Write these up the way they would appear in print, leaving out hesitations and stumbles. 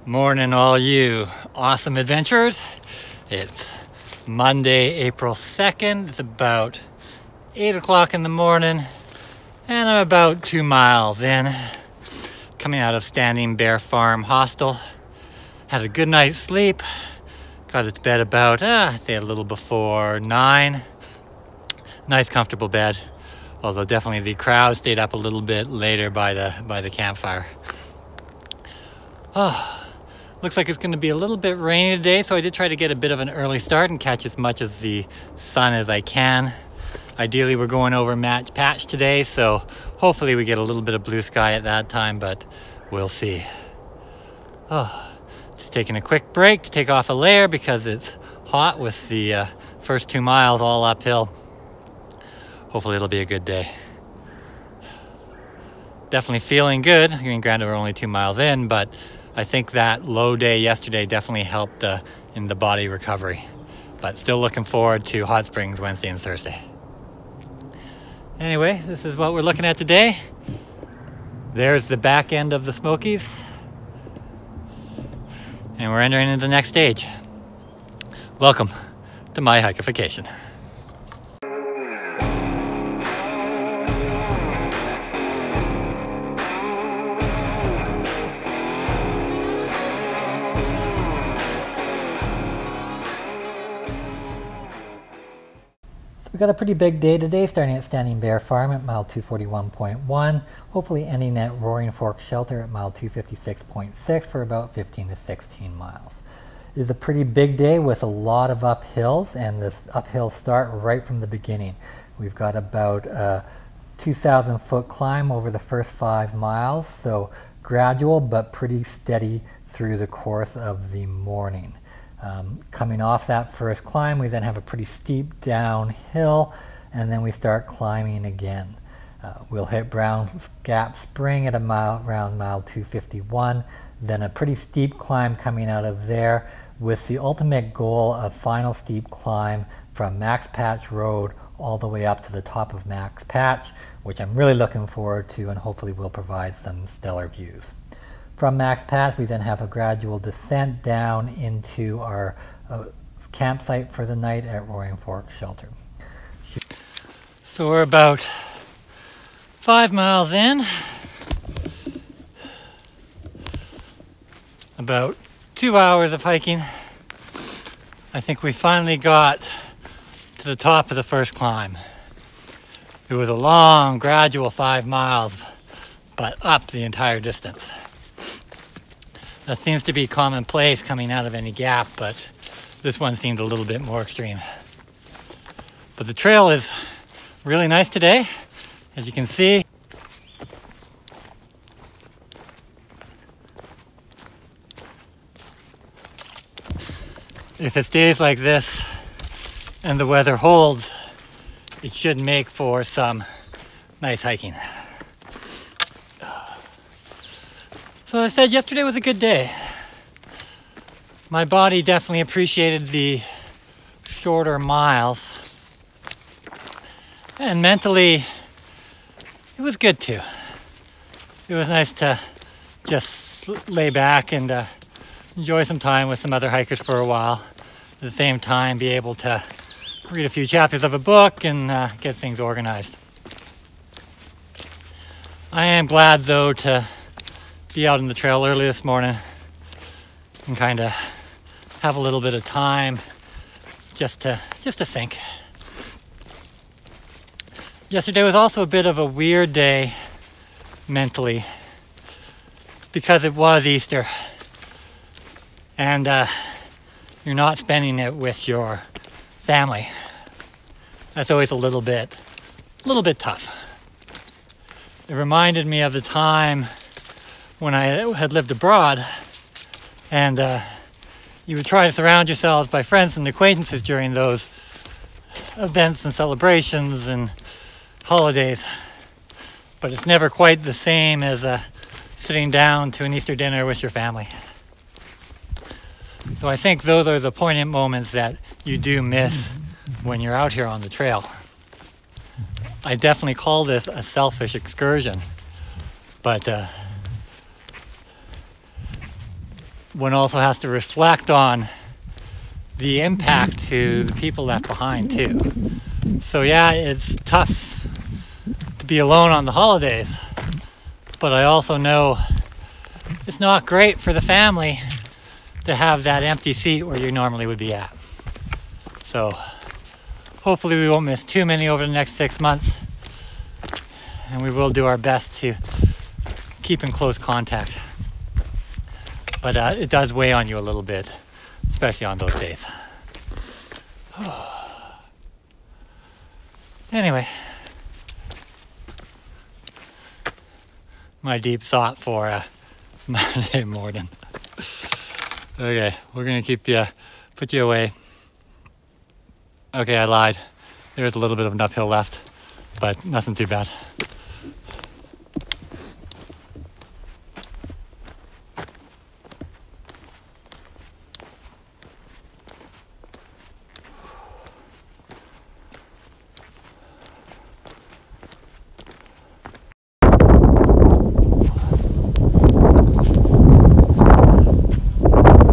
Morning, all you awesome adventurers. It's Monday, April 2nd. It's about 8 o'clock in the morning, and I'm about 2 miles in, coming out of Standing Bear Farm Hostel. Had a good night's sleep. Got to bed about, say a little before 9. Nice, comfortable bed. Although definitely the crowd stayed up a little bit later by the campfire. Looks like it's going to be a little bit rainy today, so I did try to get a bit of an early start and catch as much of the sun as I can. Ideally, we're going over Match Patch today, so hopefully we get a little bit of blue sky at that time, but we'll see. Just taking a quick break to take off a layer because it's hot with the first 2 miles all uphill. Hopefully it'll be a good day. Definitely feeling good. I mean, granted we're only 2 miles in, but I think that low day yesterday definitely helped in the body recovery. But still looking forward to Hot Springs Wednesday and Thursday. Anyway, this is what we're looking at today. There's the back end of the Smokies. And we're entering into the next stage. Welcome to my Hikification. We've got a pretty big day today, starting at Standing Bear Farm at mile 241.1, hopefully ending at Roaring Fork Shelter at mile 256.6 for about 15 to 16 miles. It is a pretty big day with a lot of uphills, and this uphill start right from the beginning. We've got about a 2,000 foot climb over the first 5 miles, so gradual but pretty steady through the course of the morning. Coming off that first climb, we then have a pretty steep downhill, and then we start climbing again. We'll hit Brown Gap Spring at around mile 251, then a pretty steep climb coming out of there with the ultimate goal of final steep climb from Max Patch Road all the way up to the top of Max Patch, which I'm really looking forward to and hopefully will provide some stellar views. From Max Patch, we then have a gradual descent down into our campsite for the night at Roaring Fork Shelter. So we're about 5 miles in, about 2 hours of hiking. I think we finally got to the top of the first climb. It was a long, gradual 5 miles, but up the entire distance. That seems to be commonplace coming out of any gap, but this one seemed a little bit more extreme. But the trail is really nice today, as you can see. If it stays like this and the weather holds, it should make for some nice hiking. So as I said, yesterday was a good day. My body definitely appreciated the shorter miles. And mentally, it was good too. It was nice to just lay back and enjoy some time with some other hikers for a while. At the same time, be able to read a few chapters of a book and get things organized. I am glad though to be out in the trail early this morning and kind of have a little bit of time just to think. Yesterday was also a bit of a weird day mentally because it was Easter and you're not spending it with your family. That's always a little bit tough. It reminded me of the time when I had lived abroad, and you would try to surround yourselves by friends and acquaintances during those events and celebrations and holidays, but it's never quite the same as sitting down to an Easter dinner with your family. So I think those are the poignant moments that you do miss when you're out here on the trail. I definitely call this a selfish excursion, but one also has to reflect on the impact to the people left behind too. So yeah, it's tough to be alone on the holidays, but I also know it's not great for the family to have that empty seat where you normally would be at. So hopefully we won't miss too many over the next 6 months, and we will do our best to keep in close contact. But it does weigh on you a little bit, especially on those days. Anyway, my deep thought for Monday morning. Okay, we're gonna put you away. Okay, I lied. There's a little bit of an uphill left, but nothing too bad.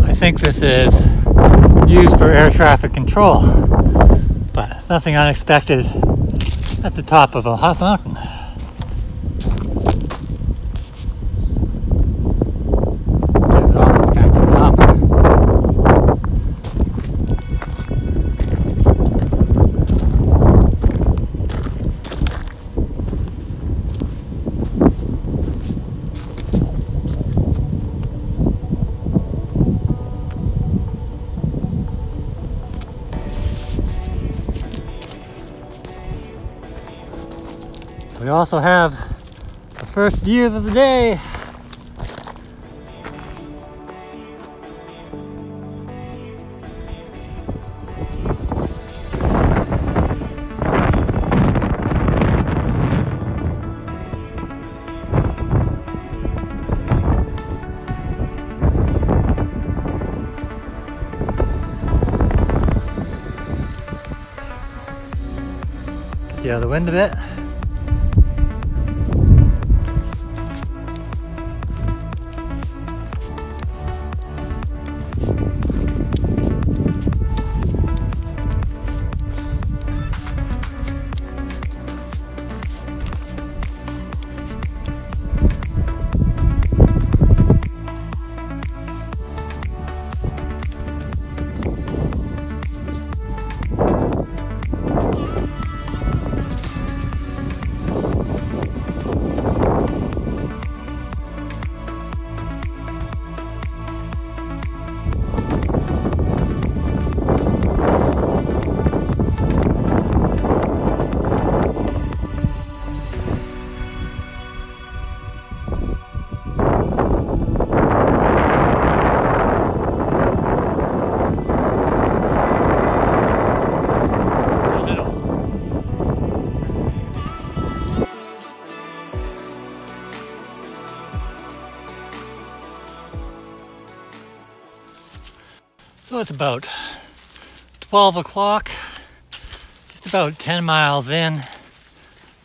I think this is used for air traffic control, but nothing unexpected at the top of a hot mountain. The exhaust is kind of numb. We also have the first views of the day. Get out of the wind a bit. So it's about 12 o'clock, just about 10 miles in.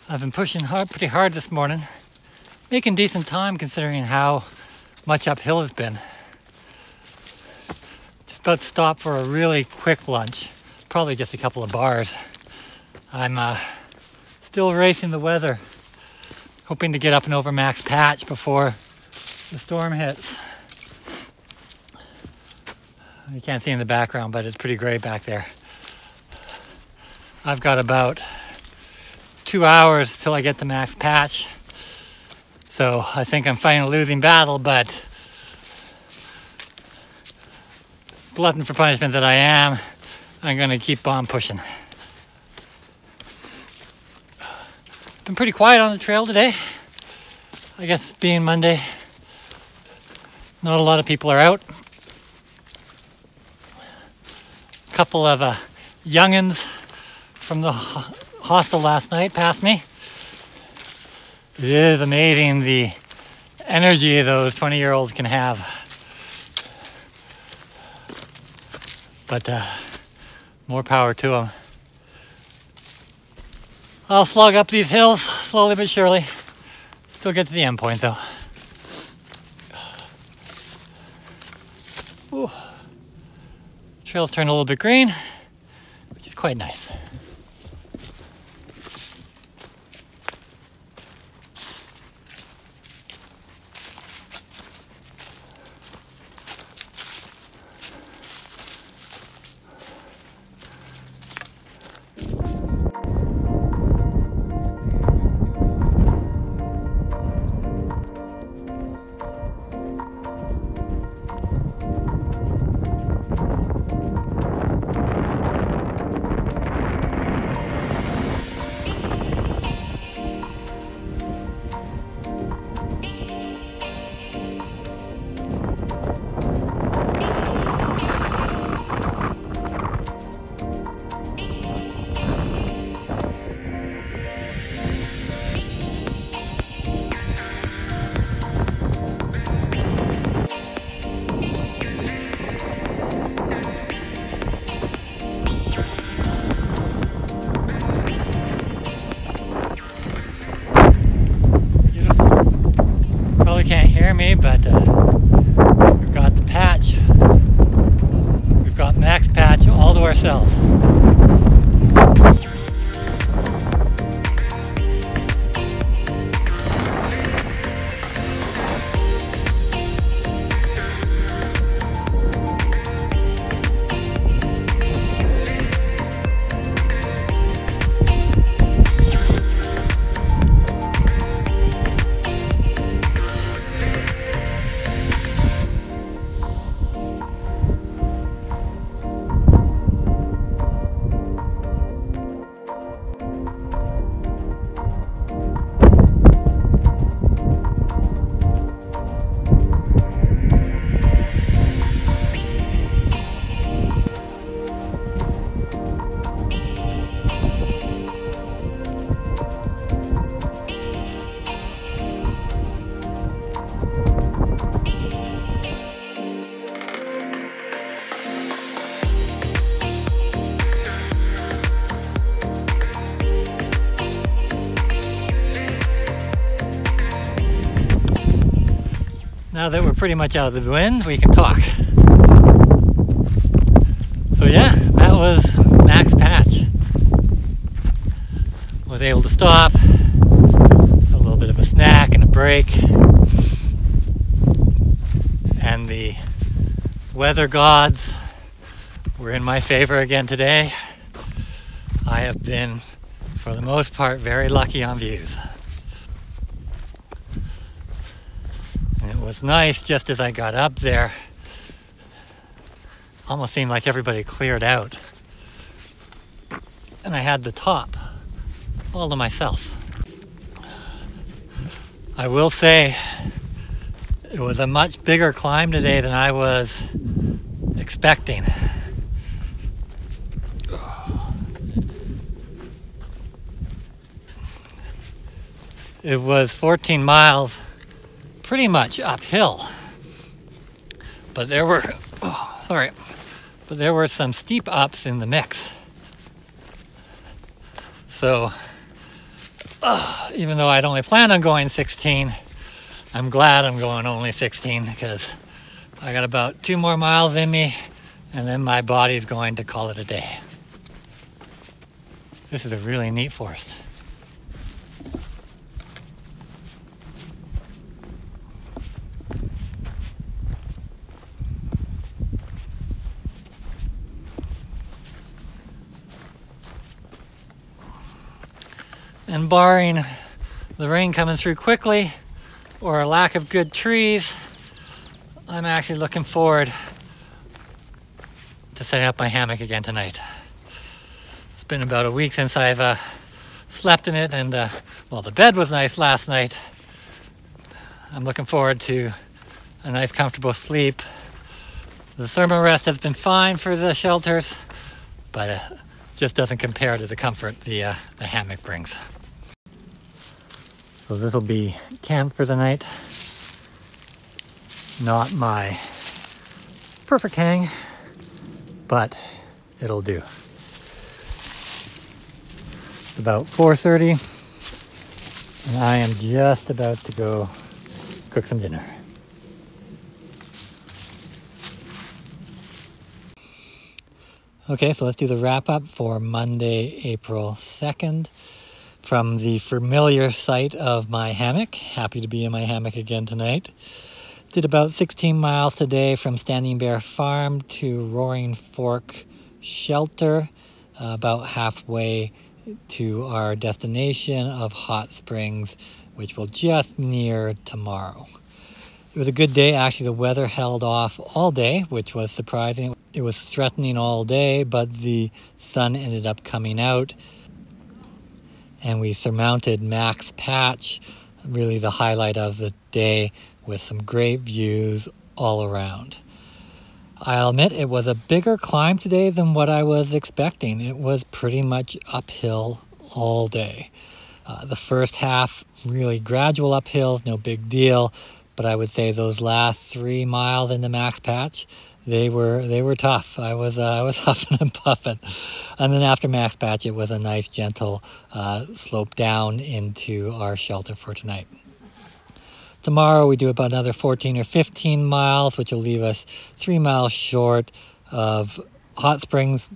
I've been pushing pretty hard this morning, making decent time considering how much uphill it's been. Just about to stop for a really quick lunch, probably just a couple of bars. I'm still racing the weather, hoping to get up and over Max Patch before the storm hits. You can't see in the background, but it's pretty gray back there. I've got about 2 hours till I get to Max Patch. So I think I'm fighting a losing battle, but glutton for punishment that I am, I'm gonna keep on pushing. Been pretty quiet on the trail today. I guess being Monday, not a lot of people are out. Couple of youngins from the hostel last night passed me. It is amazing the energy those 20-year-olds can have. But more power to them. I'll slog up these hills slowly but surely. Still get to the end point though. Ooh. Trail's turned a little bit green, which is quite nice. Can't hear me, but we've got the patch. We've got Max Patch all to ourselves. Now that we're pretty much out of the wind, we can talk. So yeah, that was Max Patch. Was able to stop, a little bit of a snack and a break. And the weather gods were in my favor again today. I have been, for the most part, very lucky on views. It was nice just as I got up there. Almost seemed like everybody cleared out. And I had the top all to myself. I will say it was a much bigger climb today than I was expecting. It was 14 miles pretty much uphill, but there were some steep ups in the mix. So even though I'd only planned on going 16, I'm glad I'm going only 16 because I got about 2 more miles in me and then my body's going to call it a day. This is a really neat forest. And barring the rain coming through quickly or a lack of good trees, I'm actually looking forward to setting up my hammock again tonight. It's been about a week since I've slept in it, and well, the bed was nice last night. I'm looking forward to a nice comfortable sleep. The thermal rest has been fine for the shelters, but it just doesn't compare to the comfort the hammock brings. So this will be camp for the night. Not my perfect hang, but it'll do. It's about 4:30 and I am just about to go cook some dinner. Okay, so let's do the wrap up for Monday, April 2nd. From the familiar site of my hammock. Happy to be in my hammock again tonight. Did about 16 miles today from Standing Bear Farm to Roaring Fork Shelter, about halfway to our destination of Hot Springs, which will just near tomorrow. It was a good day. Actually, the weather held off all day, which was surprising. It was threatening all day, but the sun ended up coming out, and we surmounted Max Patch, really the highlight of the day, with some great views all around. I'll admit it was a bigger climb today than what I was expecting. It was pretty much uphill all day. The first half, really gradual uphills, no big deal. But I would say those last 3 miles in the Max Patch, they were tough. I was huffing and puffing. And then after Max Patch, it was a nice gentle slope down into our shelter for tonight. Tomorrow we do about another 14 or 15 miles, which will leave us 3 miles short of Hot Springs,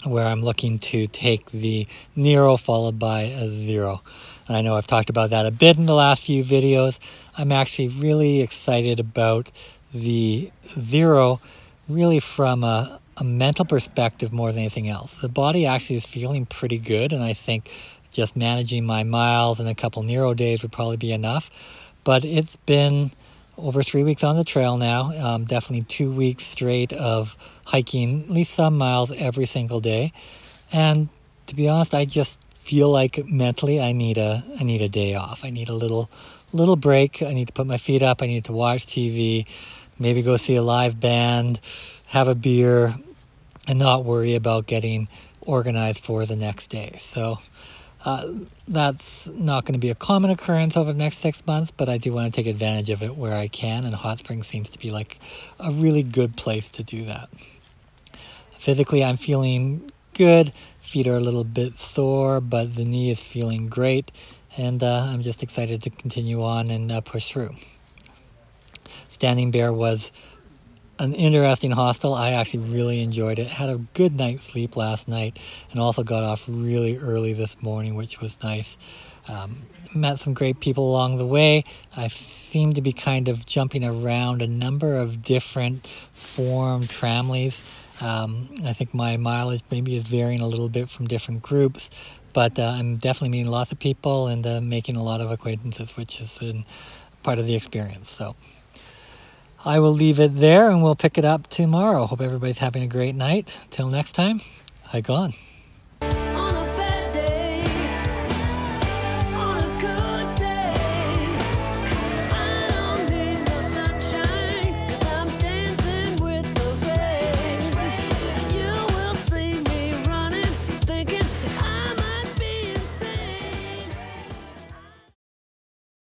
where I'm looking to take the Nero followed by a Zero. And I know I've talked about that a bit in the last few videos. I'm actually really excited about the Zero, really from a mental perspective more than anything else. The body actually is feeling pretty good, and I think just managing my miles and a couple Nero days would probably be enough. But it's been over 3 weeks on the trail now, definitely 2 weeks straight of hiking at least some miles every single day. And to be honest, I just feel like mentally I need a day off. I need a little break. I need to put my feet up. I need to watch TV, maybe go see a live band, have a beer, and not worry about getting organized for the next day. So that's not going to be a common occurrence over the next 6 months, but I do want to take advantage of it where I can, and Hot Springs seems to be like a really good place to do that. Physically, I'm feeling good. Feet are a little bit sore, but the knee is feeling great, and I'm just excited to continue on and push through. Standing Bear was an interesting hostel. I actually really enjoyed it. Had a good night's sleep last night, and also got off really early this morning, which was nice. Met some great people along the way. I seem to be kind of jumping around a number of different form tramways. I think my mileage maybe is varying a little bit from different groups, but I'm definitely meeting lots of people and making a lot of acquaintances, which has been part of the experience. So I will leave it there, and we'll pick it up tomorrow. Hope everybody's having a great night. Till next time, hike on.